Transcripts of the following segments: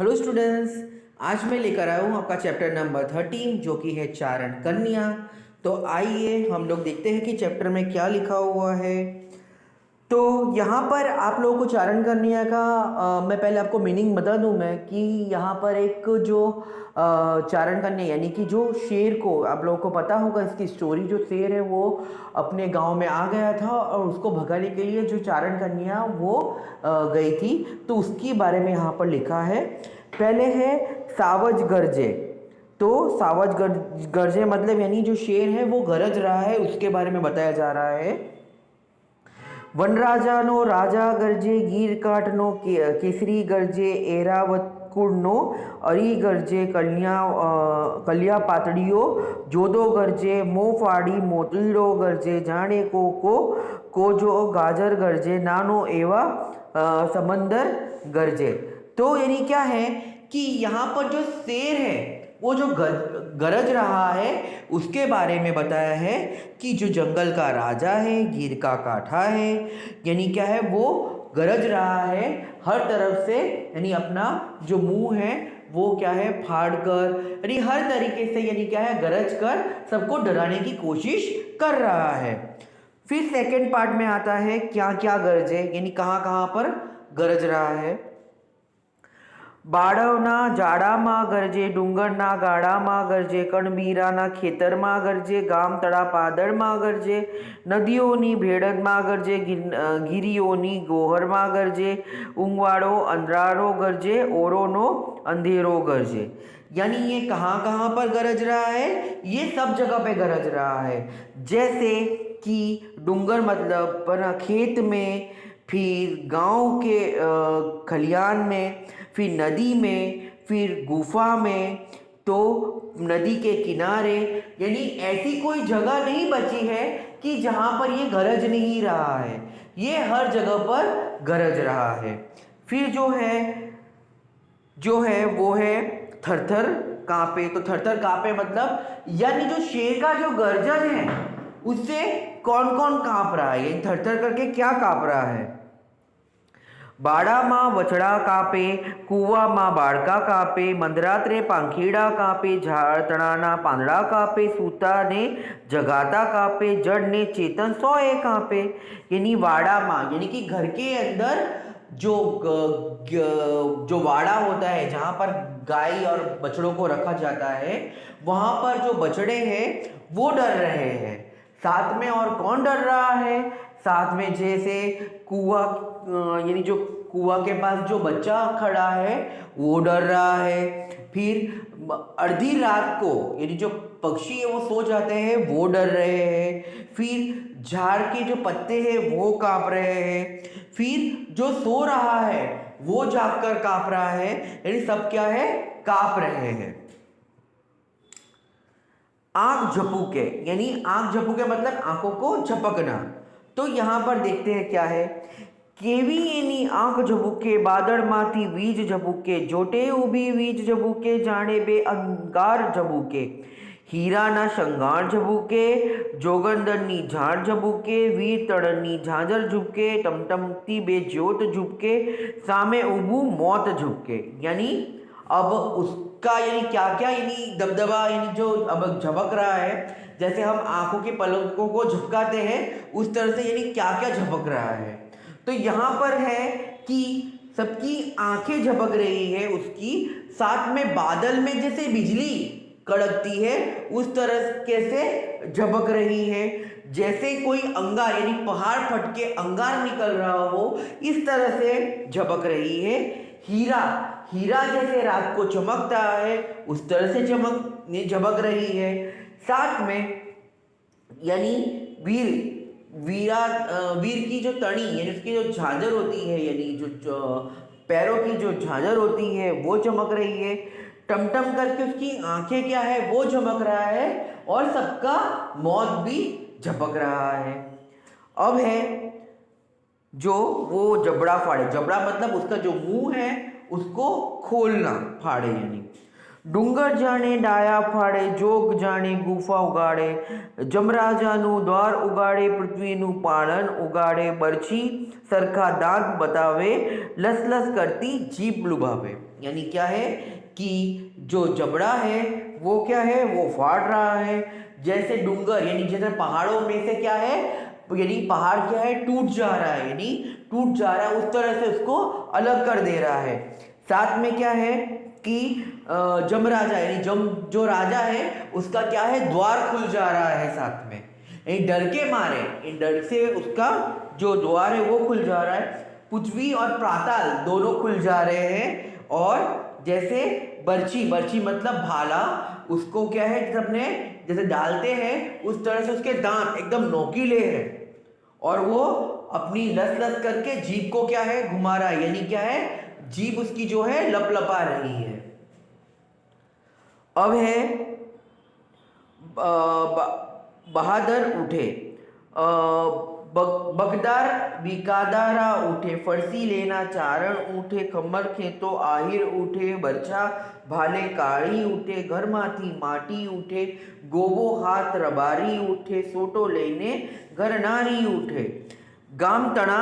Hello students. आज मैं लेकर आया हूँ आपका चैप्टर नंबर 13 जो कि है चारण कन्या। तो आइए हम लोग देखते हैं कि चैप्टर में क्या लिखा हुआ है। तो यहाँ पर आप लोगों को चारण कन्या का मैं पहले आपको मीनिंग बता दूँ मैं कि यहाँ पर एक जो चारण कन्या यानी कि जो शेर को आप लोगों को पता होगा इसकी स्टोरी। जो शेर है वो अपने गांव में आ गया था और उसको भगाने के लिए जो चारण कन्या वो गई थी, तो उसके बारे में यहाँ पर लिखा है। पहले है सावज गरजे। तो सावज गरजे मतलब यानी जो शेर है वो गरज रहा है, उसके बारे में बताया जा रहा है। वनराजानो राजा गरजे गीर काटनो केसरी गरजे एरावत कुड़नो अरी गरजे कलिया पातड़ियो जोदो गरजे मोफाड़ी मोतीड़ो गरजे जाने को जो गाजर गरजे नानो एवा समंदर गरजे। तो यानी क्या है कि यहाँ पर जो शेर है वो जो गरज रहा है उसके बारे में बताया है कि जो जंगल का राजा है, गिर का काठा है, यानी क्या है वो गरज रहा है हर तरफ से, यानी अपना जो मुंह है वो क्या है फाड़ कर, यानी हर तरीके से यानी क्या है गरज कर सबको डराने की कोशिश कर रहा है। फिर सेकंड पार्ट में आता है क्या क्या गरजे, यानी कहाँ कहाँ पर गरज रहा है। बाळवना जाडाમાં ગરજે ડુંગરના ગાળામાં ગરજે કણબીરાના ખેતરમાં ગરજે ગામતળા પાદળમાં ગરજે નદીઓની ભેળમાં ગરજે ગીરીઓની ગોહરમાં ગરજે ઊંઘવાળો અંધારો गरजे ओरोनो अंधेरो गरजे। यानी ये कहाँ कहाँ पर गरज रहा है, ये सब जगह पे गरज रहा है। जैसे कि डूंगर मतलब पर खेत में, फिर गांव के खलियान में, फिर नदी में, फिर गुफा में, तो नदी के किनारे, यानी ऐसी कोई जगह नहीं बची है कि जहाँ पर ये गरज नहीं रहा है, ये हर जगह पर गरज रहा है। फिर जो है वो है थरथर कांपे। तो थरथर कांपे मतलब यानी जो शेर का जो गर्जन है उससे कौन कौन कांप रहा है, ये थरथर करके क्या कांप रहा है। बाड़ा वछड़ा कापे, कुआ बाड़का कापे, मंदरात्रे पांखीड़ा कापे, झाड़ तड़ाना पांदड़ा कापे, सूता ने जगाता कापे, जड़ ने चेतन सोए कापे। यानी वाड़ा यानी कि घर के अंदर जो वाड़ा होता है जहाँ पर गाय और बछड़ों को रखा जाता है, वहाँ पर जो बछड़े हैं वो डर रहे हैं। साथ में और कौन डर रहा है, साथ में जैसे कुआ, यानी जो कुआ के पास जो बच्चा खड़ा है वो डर रहा है। फिर अर्धी रात को यानी जो पक्षी है वो सो जाते हैं वो डर रहे हैं। फिर झाड़ के जो पत्ते हैं वो कांप रहे हैं। फिर जो सो रहा है वो जागकर कांप रहा है, यानी सब क्या है कांप रहे हैं। आंख झपके, यानी आंख झपके मतलब आंखों को झपकना। तो यहां पर देखते हैं क्या है। केवी एनी आंख झबूके बादल माथी वीज झबूके जोटे उभी वीज झबूके जाने बे अंगार झबूके हीराना शंगार झबूके जोगंदरनी झाड़ झबूके वीर तड़नी झांझर झुबके टमटमती बे ज्योत झुबके सामे उबू मौत झुबके। यानी अब उसका यानी क्या क्या यानी दबदबा, यानी जो अब झपक रहा है, जैसे हम आंखों के पलकों को झपकाते हैं उस तरह से यानी क्या क्या झपक रहा है। तो यहाँ पर है कि सबकी आंखें झपक रही है उसकी, साथ में बादल में जैसे बिजली कड़कती है उस तरह से झपक रही है। जैसे कोई अंगार यानी पहाड़ फट के अंगार निकल रहा हो इस तरह से झपक रही है। हीरा जैसे रात को चमकता है उस तरह से झपक रही है। साथ में यानी वीर की जो तड़ी यानी उसकी जो झांझर होती है, यानी जो पैरों की जो झांझर होती है वो चमक रही है। टमटम करके उसकी आंखें क्या है वो चमक रहा है और सबका मौत भी झपक रहा है। अब है जो वो जबड़ा फाड़े, जबड़ा मतलब उसका जो मुंह है उसको खोलना, फाड़े यानी। ડુંગર જાણે ડાયા ફાડે, જોગ જાણે ગુફા ઉગાડે, જમરાજાનું દ્વાર ઉગાડે, પૃથ્વીનું પાલન ઉગાડે, બરછી सरखा दांत बतावे, लस लस करती जीभ लुभावे। यानी क्या है कि जो जबड़ा है वो क्या है, वो फाड़ रहा है। जैसे डूंगर यानी जैसे पहाड़ों में से क्या है, यानी पहाड़ क्या है, टूट जा रहा है, यानी टूट जा रहा है, उस तरह से उसको अलग कर दे रहा है। साथ में क्या है कि जमराजा यानी जो राजा है उसका क्या है, द्वार खुल जा रहा है साथ में, डर के मारे, डर से उसका जो द्वार है वो खुल जा रहा है। पृथ्वी और पाताल दोनों खुल जा रहे हैं। और जैसे बर्ची, बर्ची मतलब भाला, उसको क्या है जैसे अपने जैसे डालते हैं उस तरह से उसके दांत एकदम नोकीले हैं और वो अपनी लस लस करके जीभ को क्या है, घुमा रहा है, यानी क्या है, जीभ उसकी जो है लपलपा रही है। अब है बहादुर उठे, बगदार बिकादारा उठे, फरसी लेना चारण उठे, खमर खेतो आहिर उठे, बरछा भाले काળી उठे, घरमांथी माटी उठे, गोबो हाथ रबारी उठे, सोटो लઈને घरनारी उठे, गाम तणा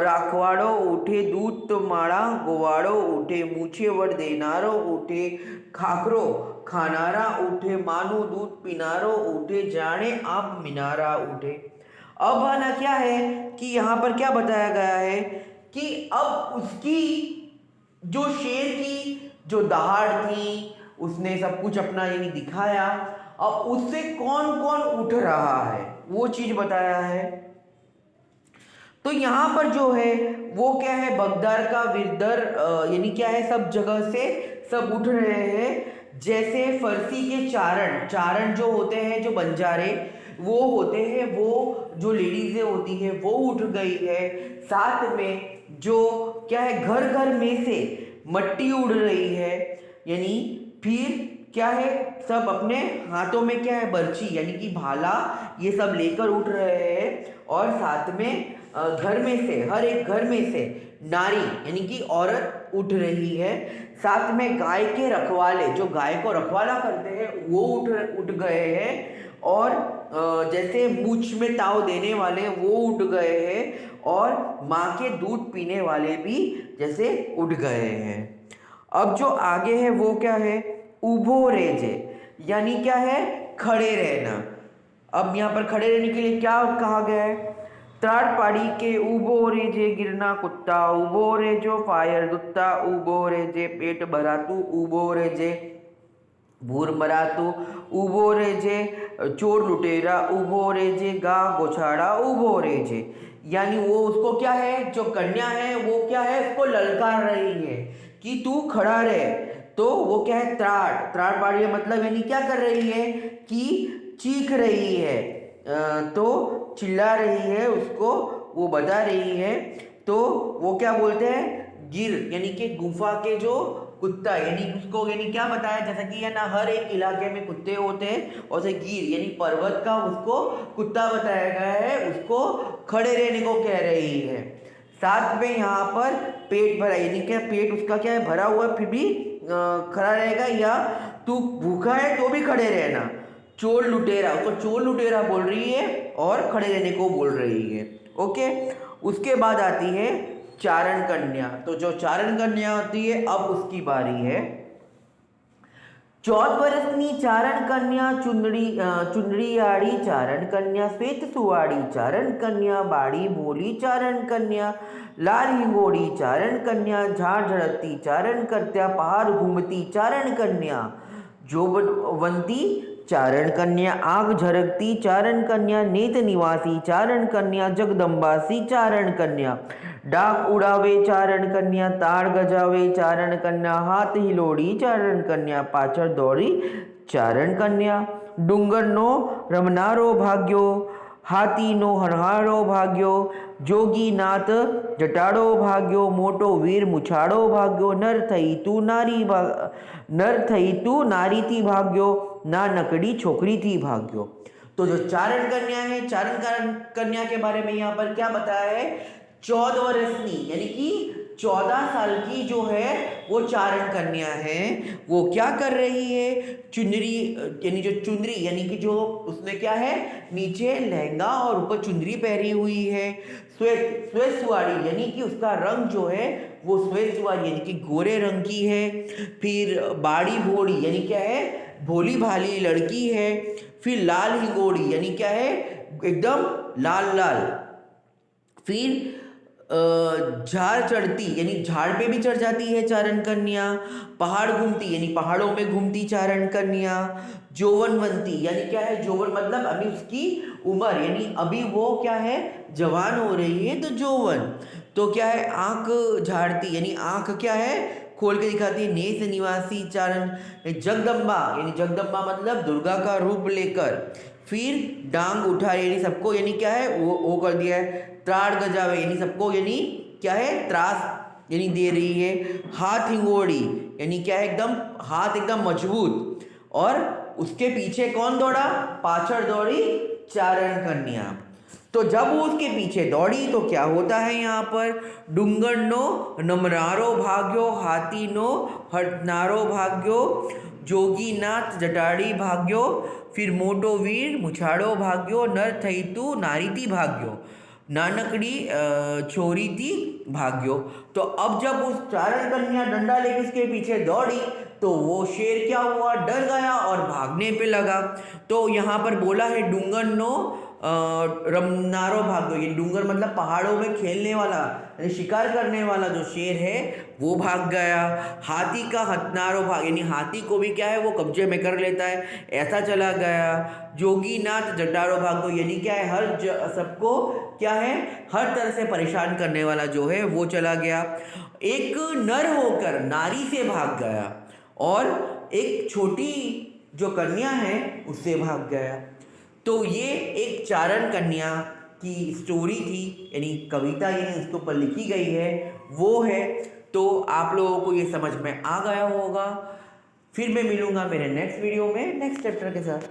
राखवाड़ो उठे, दूत माड़ा गोवाड़ो उठे, मूछे वड़ देनारो उठे, खाखरो खानारा उठे, मानो दूध पीनारो उठे, जाने आप मीनारा उठे। अब आना क्या है कि यहाँ पर क्या बताया गया है कि अब उसकी जो शेर की जो दहाड़ थी, उसने सब कुछ अपना यानी दिखाया, अब उससे कौन कौन उठ रहा है वो चीज बताया है। तो यहाँ पर जो है वो क्या है, बगदार का विरदर यानी क्या है, सब जगह से सब उठ रहे हैं। जैसे फरसी के चारण, चारण जो होते हैं, जो बंजारे वो होते हैं, वो जो लेडीजें होती है वो उठ गई है। साथ में जो क्या है, घर घर में से मट्टी उड़ रही है, यानी फिर क्या है, सब अपने हाथों में क्या है, बर्छी यानी कि भाला, ये सब लेकर उठ रहे हैं। और साथ में घर में से, हर एक घर में से नारी यानी कि औरत उठ रही है। साथ में गाय के रखवाले, जो गाय को रखवाला करते हैं वो उठ गए हैं। और जैसे मूछ में ताव देने वाले वो उठ गए हैं। और माँ के दूध पीने वाले भी जैसे उठ गए हैं। अब जो आगे है वो क्या है, उभो रेजे, यानी क्या है, खड़े रहना। अब यहाँ पर खड़े रहने के लिए क्या कहा गया है, त्राड़ पाड़ी के उभो रेजे गिरना कुत्ता, उभो रेजो फायर दुत्ता, उभो रेजे पेट भरातू, उभो रेजे भूर मरातू, उभो रेजे चोर लुटेरा, उभो रेजे गा गोछाड़ा, उभो रेजे। यानी वो उसको क्या है, जो कन्या है वो क्या है, उसको ललकार रही है कि तू खड़ा रहे। तो वो क्या है, त्राड़, त्राड़ पाड़ी मतलब यानी क्या कर रही है कि चीख रही है, तो चिल्ला रही है, उसको वो बता रही है। तो वो क्या बोलते हैं, गिर यानी कि गुफा के जो कुत्ता, यानी उसको यानी क्या बताया, जैसा कि है ना हर एक इलाके में कुत्ते होते हैं, और से गिर यानी पर्वत का उसको कुत्ता बताया गया है, उसको खड़े रहने को कह रही है। साथ में यहाँ पर पेट भरा, यानी क्या पेट उसका क्या है, भरा हुआ, फिर भी खड़ा रहेगा, या तू भूखा है तो भी खड़े रहना। चोर लुटेरा, उसको चोर लुटेरा बोल रही है और खड़े रहने को बोल रही है। ओके, उसके बाद आती है चारण कन्या। तो जो चारण कन्या होती है, अब उसकी बारी है। 14 વર્ષની ચારણ કન્યા, ચુંદડીયાળી ચારણ કન્યા, શ્વેત સુવાળી ચારણ કન્યા, બાળી ભોલી ચારણ કન્યા, લાલ હિંગોળી ચારણ કન્યા, ઝાડ ઝળકતી ચારણ કરત્યા, પહાડ ઘૂમતી ચારણ કન્યા, જોબવંતી चारण कन्या, आग झरकती चारण कन्या, नेत निवासी चारण कन्या, जगदम्बासी चारण कन्या, डाक उड़ावे चारण कन्या, ताड़ गजावे चारण कन्या, हाथ हिलोड़ी चारण कन्या, पाछळ दौड़ी चारण कन्या, डूंगरनो रमनारो भाग्यो, हाथीनो हरहारो भाग्यो, जोगीनाथ जटाड़ो भाग्यो, मोटो वीर मुछाड़ो भाग्यो, नर थई तू नारी थी भाग्यो, ना नकड़ी छोकरी थी भाग्यो। तो जो चारण कन्या है, चारण कन्या के बारे में यहाँ पर क्या बताया है, 14 વર્ષની यानी कि 14 साल की जो है वो चारण कन्या है, वो क्या कर रही है, चुनरी यानी जो चुनरी यानी कि जो उसने क्या है, नीचे लहंगा और ऊपर चुनरी पहनी हुई है। श्वेत श्वेत सुवाड़ी यानी कि उसका रंग जो है वो श्वेत सुवाड़ी यानी कि गोरे रंग की है। फिर बाड़ी भोड़ी यानी क्या है, भोली भाली लड़की है। फिर लाल हिंगोड़ी यानी क्या है, एकदम लाल लाल। फिर झाड़ चढ़ती यानी झाड़ पे भी चढ़ जाती है चारण कन्या। पहाड़ घूमती यानी पहाड़ों में घूमती चारण कन्या। जौवनवंती यानी क्या है, जौवन मतलब अभी उसकी उम्र यानी अभी वो क्या है, जवान हो रही है, तो जौवन। तो क्या है, आंख झाड़ती यानी आंख क्या है, खोल के दिखाती है। नेस निवासी चारण। जगदम्बा यानी जगदम्बा मतलब दुर्गा का रूप लेकर। फिर डांग उठा यानी सबको यानी क्या है, वो कर दिया है। त्राण गजावे यानी सबको यानी क्या है, त्रास यानी दे रही है। हाथ हिंगोड़ी यानी क्या है, एकदम हाथ एकदम मजबूत। और उसके पीछे कौन दौड़ा, पाछड़ दौड़ी चारण कन्या। तो जब वो उसके पीछे दौड़ी तो क्या होता है यहाँ पर, डूंगर नो नमरारो भाग्यो, हाथी नो हटनारो भाग्यो, जोगीनाथ जटाड़ी भाग्यो, फिर मोटो वीर मुछाड़ो भाग्यो, नर थई तू नारीति भाग्यो, नानकड़ी छोरी थी भाग्यो। तो अब जब उस चारण कन्या डंडा लेके उसके पीछे दौड़ी तो वो शेर क्या हुआ, डर गया और भागने पे लगा। तो यहाँ पर बोला है डूंगर नो रमनारो भाग्यो, ये डूंगर मतलब पहाड़ों में खेलने वाला यानी शिकार करने वाला जो शेर है वो भाग गया। हाथी का हथनारो भाग यानी हाथी को भी क्या है, वो कब्जे में कर लेता है, ऐसा चला गया। जोगीनाथ जटारो भाग्यो यानी क्या है, हर सबको क्या है, हर तरह से परेशान करने वाला जो है वो चला गया। एक नर होकर नारी से भाग गया और एक छोटी जो कन्या है उससे भाग गया। तो ये एक चारण कन्या की स्टोरी थी यानी कविता यानी उसके ऊपर लिखी गई है वो है। तो आप लोगों को ये समझ में आ गया होगा। फिर मैं मिलूंगा मेरे नेक्स्ट वीडियो में नेक्स्ट चैप्टर के साथ।